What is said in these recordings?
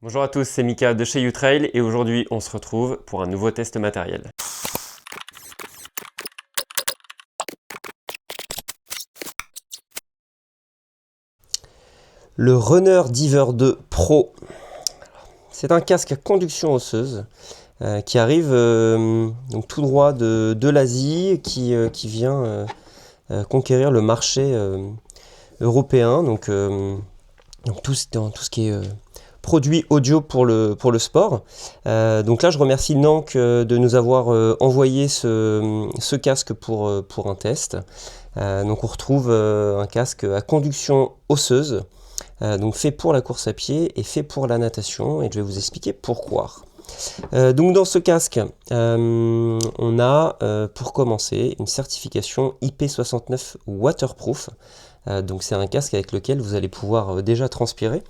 Bonjour à tous, c'est Mika de chez uTrail et aujourd'hui on se retrouve pour un nouveau test matériel. Le Runner Diver 2 Pro, c'est un casque à conduction osseuse qui arrive donc tout droit de l'Asie, qui vient conquérir le marché européen, donc tout ce qui est produits audio pour le sport. Donc là, je remercie Nank de nous avoir envoyé ce casque pour un test. Donc on retrouve un casque à conduction osseuse, donc fait pour la course à pied et fait pour la natation, et je vais vous expliquer pourquoi. Donc dans ce casque, on a pour commencer une certification IP69 Waterproof. Donc c'est un casque avec lequel vous allez pouvoir déjà transpirer,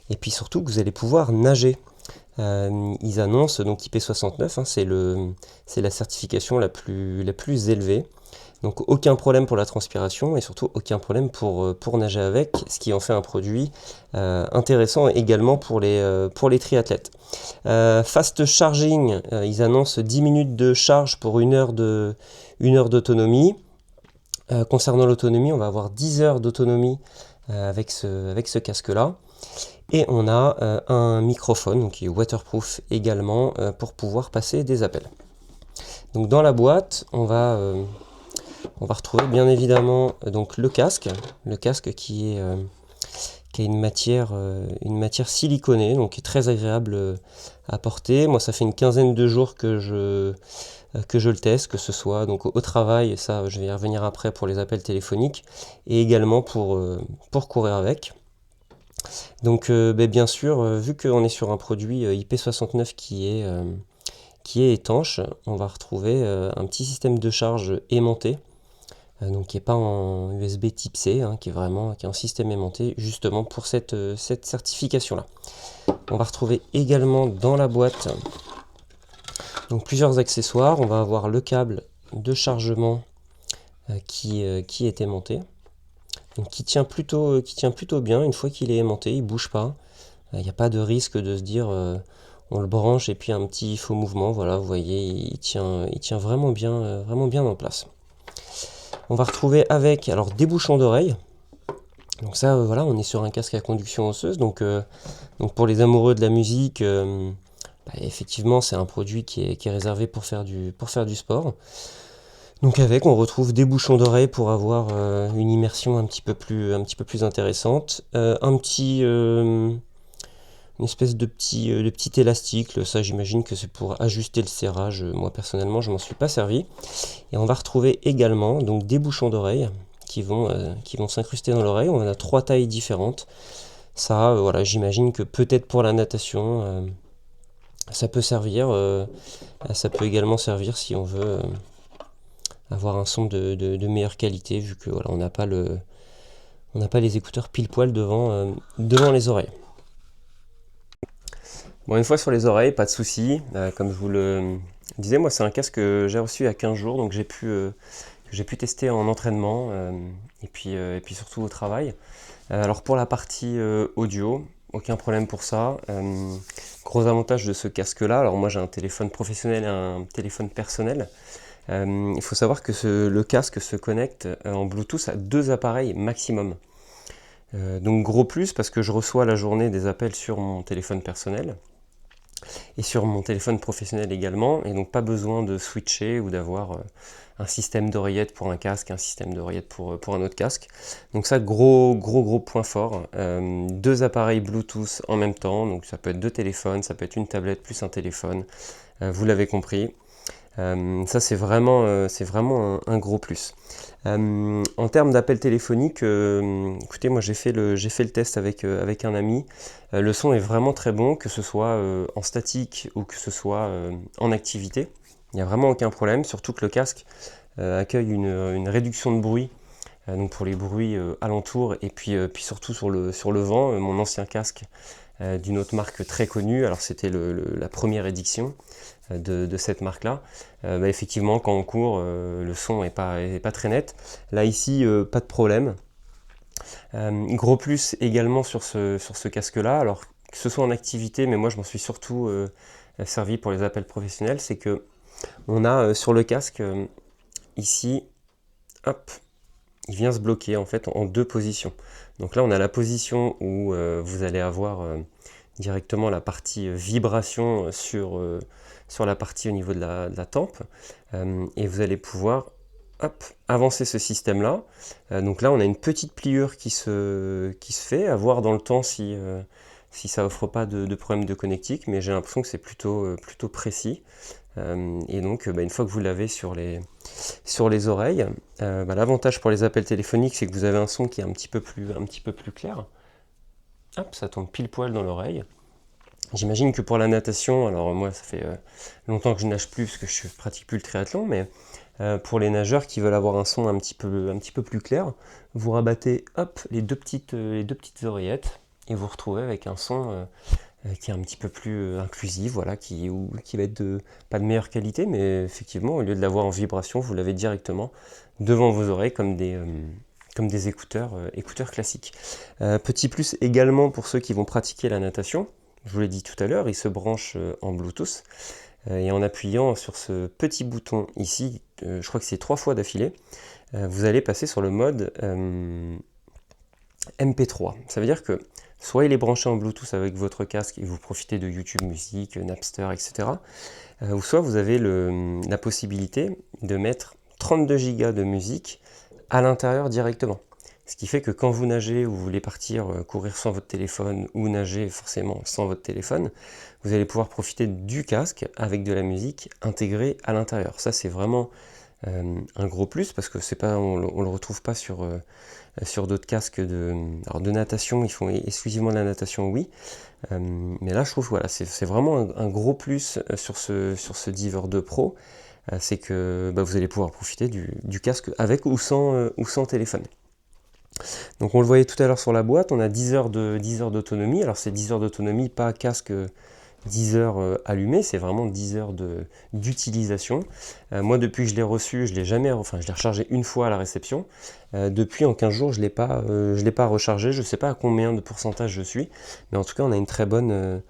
et puis surtout que vous allez pouvoir nager. Ils annoncent donc IP69, c'est la certification la plus élevée. Donc aucun problème pour la transpiration et surtout aucun problème pour nager avec, ce qui en fait un produit intéressant également pour les triathlètes. Fast charging, ils annoncent 10 minutes de charge pour une heure d'autonomie. Concernant l'autonomie, on va avoir 10 heures d'autonomie avec ce casque-là. Et on a un microphone donc qui est waterproof également pour pouvoir passer des appels. Donc dans la boîte, on va retrouver bien évidemment donc le casque qui a une matière siliconée, donc qui est très agréable à porter. Moi, ça fait une quinzaine de jours que je le teste, que ce soit donc au travail, ça je vais y revenir après pour les appels téléphoniques, et également pour courir avec. Donc bien sûr, vu qu'on est sur un produit IP69 qui est étanche, on va retrouver un petit système de charge aimanté, donc qui n'est pas en USB type C, qui est un système aimanté justement pour cette certification-là. On va retrouver également dans la boîte donc plusieurs accessoires. On va avoir le câble de chargement qui est aimanté, donc qui tient plutôt bien. Une fois qu'il est aimanté, il ne bouge pas. Il n'y a pas de risque de se dire on le branche et puis un petit faux mouvement. Voilà, vous voyez, il tient vraiment bien en place. On va retrouver avec des bouchons d'oreilles. Donc ça, voilà, on est sur un casque à conduction osseuse. Donc pour les amoureux de la musique, effectivement, c'est un produit qui est réservé pour faire du sport. Donc on retrouve des bouchons d'oreilles pour avoir une immersion un petit peu plus intéressante. Une espèce de petit élastique, ça j'imagine que c'est pour ajuster le serrage. Moi personnellement, je m'en suis pas servi. Et on va retrouver également donc des bouchons d'oreilles qui vont s'incruster dans l'oreille. On a 3 tailles différentes. Ça, voilà, j'imagine que peut-être pour la natation, ça peut servir. Ça peut également servir si on veut avoir un son de meilleure qualité, vu que voilà, on n'a pas les écouteurs pile poil devant les oreilles. Bon, une fois sur les oreilles, pas de souci. Comme je vous le disais, moi c'est un casque que j'ai reçu il y a 15 jours, donc j'ai pu tester en entraînement et puis surtout au travail. Alors pour la partie audio, aucun problème pour ça. Gros avantage de ce casque-là, alors moi j'ai un téléphone professionnel et un téléphone personnel. Il faut savoir que le casque se connecte en Bluetooth à 2 appareils maximum. Donc gros plus parce que je reçois la journée des appels sur mon téléphone personnel et sur mon téléphone professionnel également, et donc pas besoin de switcher ou d'avoir un système d'oreillette pour un casque, un système d'oreillette pour un autre casque. Donc ça, gros point fort. 2 appareils Bluetooth en même temps, donc ça peut être 2 téléphones, ça peut être une tablette plus un téléphone, vous l'avez compris. Ça c'est vraiment un gros plus. En termes d'appel téléphonique, écoutez, moi j'ai fait le test avec un ami. Le son est vraiment très bon, que ce soit en statique ou que ce soit en activité. Il n'y a vraiment aucun problème, surtout que le casque accueille une réduction de bruit, donc pour les bruits alentours, et puis surtout sur le vent. Mon ancien casque d'une autre marque très connue, alors c'était la première édition de cette marque-là. Effectivement, quand on court, le son est pas très net. Là, ici, pas de problème. Gros plus également sur ce casque-là. Alors, que ce soit en activité, mais moi je m'en suis surtout servi pour les appels professionnels, c'est que on a sur le casque ici, hop, il vient se bloquer en fait en deux positions. Donc là on a la position où vous allez avoir directement la partie vibration sur la partie au niveau de la tempe, et vous allez pouvoir hop, avancer ce système là. Donc là on a une petite pliure qui se fait, à voir dans le temps si ça offre pas de problème de connectique, mais j'ai l'impression que c'est plutôt précis. Et donc une fois que vous l'avez sur les oreilles, l'avantage pour les appels téléphoniques, c'est que vous avez un son qui est un petit peu plus clair. Hop, ça tombe pile poil dans l'oreille. J'imagine que pour la natation, alors moi ça fait longtemps que je nage plus parce que je pratique plus le triathlon, mais pour les nageurs qui veulent avoir un son un petit peu plus clair, vous rabattez hop, les deux petites oreillettes et vous retrouvez avec un son qui est un petit peu plus inclusif, voilà, qui va être pas de meilleure qualité, mais effectivement, au lieu de l'avoir en vibration, vous l'avez directement devant vos oreilles comme des écouteurs classiques. Petit plus également pour ceux qui vont pratiquer la natation, je vous l'ai dit tout à l'heure, il se branche en Bluetooth, et en appuyant sur ce petit bouton ici, je crois que c'est 3 fois d'affilée, vous allez passer sur le mode MP3. Ça veut dire que soit il est branché en Bluetooth avec votre casque et vous profitez de YouTube Music, Napster, etc. Ou soit vous avez la possibilité de mettre 32 Go de musique à l'intérieur directement. Ce qui fait que quand vous nagez ou vous voulez partir courir sans votre téléphone ou nager forcément sans votre téléphone, vous allez pouvoir profiter du casque avec de la musique intégrée à l'intérieur. Ça c'est vraiment un gros plus parce que on le retrouve pas sur d'autres casques de natation. Ils font exclusivement de la natation, oui, mais là je trouve voilà, c'est vraiment un gros plus sur ce Diver 2 Pro, c'est que vous allez pouvoir profiter du casque avec ou sans téléphone. Donc on le voyait tout à l'heure sur la boîte, on a 10 heures d'autonomie. Alors c'est 10 heures d'autonomie, pas casque 10 heures allumé, c'est vraiment 10 heures d'utilisation. Moi depuis que je l'ai reçu, je l'ai rechargé une fois à la réception. Depuis en 15 jours, je l'ai pas rechargé, je ne sais pas à combien de pourcentage je suis, mais en tout cas on a une très bonne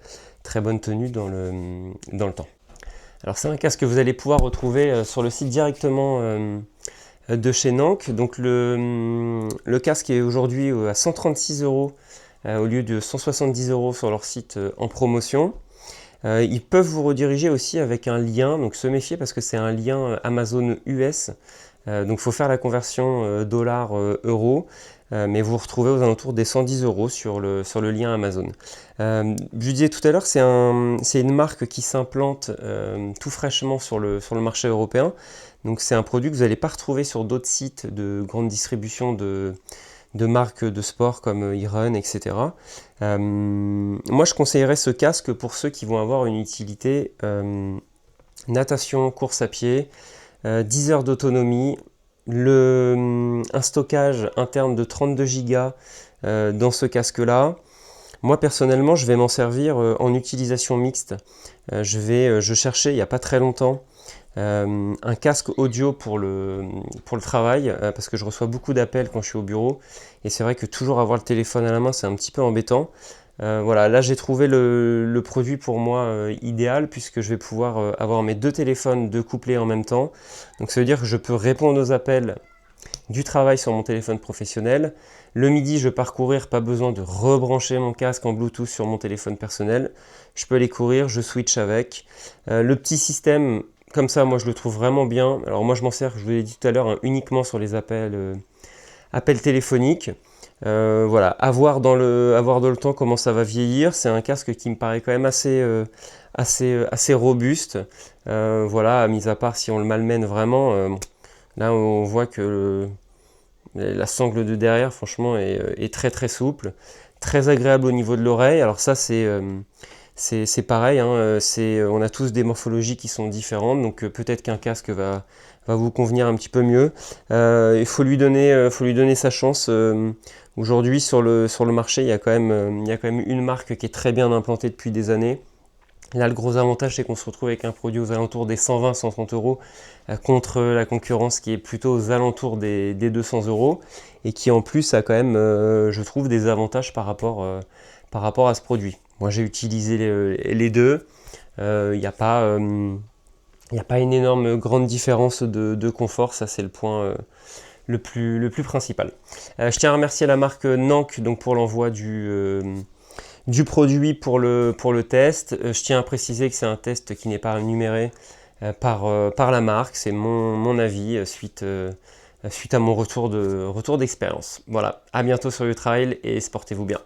tenue dans le temps. Alors c'est un casque que vous allez pouvoir retrouver sur le site directement de chez Nank. Donc le casque est aujourd'hui à 136 € au lieu de 170 € sur leur site en promotion. Ils peuvent vous rediriger aussi avec un lien, donc se méfier parce que c'est un lien Amazon US, donc il faut faire la conversion dollar-euro, mais vous vous retrouvez aux alentours des 110 € sur le lien Amazon. Je disais tout à l'heure, c'est une marque qui s'implante tout fraîchement sur le marché européen, donc c'est un produit que vous n'allez pas retrouver sur d'autres sites de grande distribution de marques de sport comme iRun, etc. Moi, je conseillerais ce casque pour ceux qui vont avoir une utilité natation, course à pied, 10 heures d'autonomie, un stockage interne de 32 Go dans ce casque-là. Moi, personnellement, je vais m'en servir en utilisation mixte. Je cherchais il n'y a pas très longtemps un casque audio pour le travail, parce que je reçois beaucoup d'appels quand je suis au bureau, et c'est vrai que toujours avoir le téléphone à la main, c'est un petit peu embêtant. Voilà, là j'ai trouvé le produit pour moi idéal, puisque je vais pouvoir avoir mes deux téléphones couplés en même temps. Donc ça veut dire que je peux répondre aux appels du travail sur mon téléphone professionnel. Le midi, je pars courir, pas besoin de rebrancher mon casque en Bluetooth sur mon téléphone personnel. Je peux aller courir, je switch avec. Le petit système comme ça, moi je le trouve vraiment bien. Alors moi je m'en sers, je vous l'ai dit tout à l'heure, uniquement sur les appels téléphoniques. Voilà, à voir dans le temps comment ça va vieillir. C'est un casque qui me paraît quand même assez robuste. Voilà, mis à part si on le malmène vraiment. Là on voit que la sangle de derrière, franchement, est très très souple, très agréable au niveau de l'oreille. Alors ça c'est pareil, hein, on a tous des morphologies qui sont différentes, donc peut-être qu'un casque va vous convenir un petit peu mieux. Il faut lui donner sa chance. Aujourd'hui sur le marché, il y a quand même une marque qui est très bien implantée depuis des années. Là, le gros avantage, c'est qu'on se retrouve avec un produit aux alentours des 120-130 € contre la concurrence qui est plutôt aux alentours des 200 € et qui en plus a quand même, je trouve, des avantages par rapport par rapport à ce produit. Moi j'ai utilisé les deux, il n'y a pas une énorme grande différence de confort, ça c'est le point le plus principal. Je tiens à remercier la marque Nank donc, pour l'envoi du produit pour le test. Je tiens à préciser que c'est un test qui n'est pas numéré par la marque, c'est mon avis suite à mon retour d'expérience. Voilà, à bientôt sur le trail et sportez-vous bien.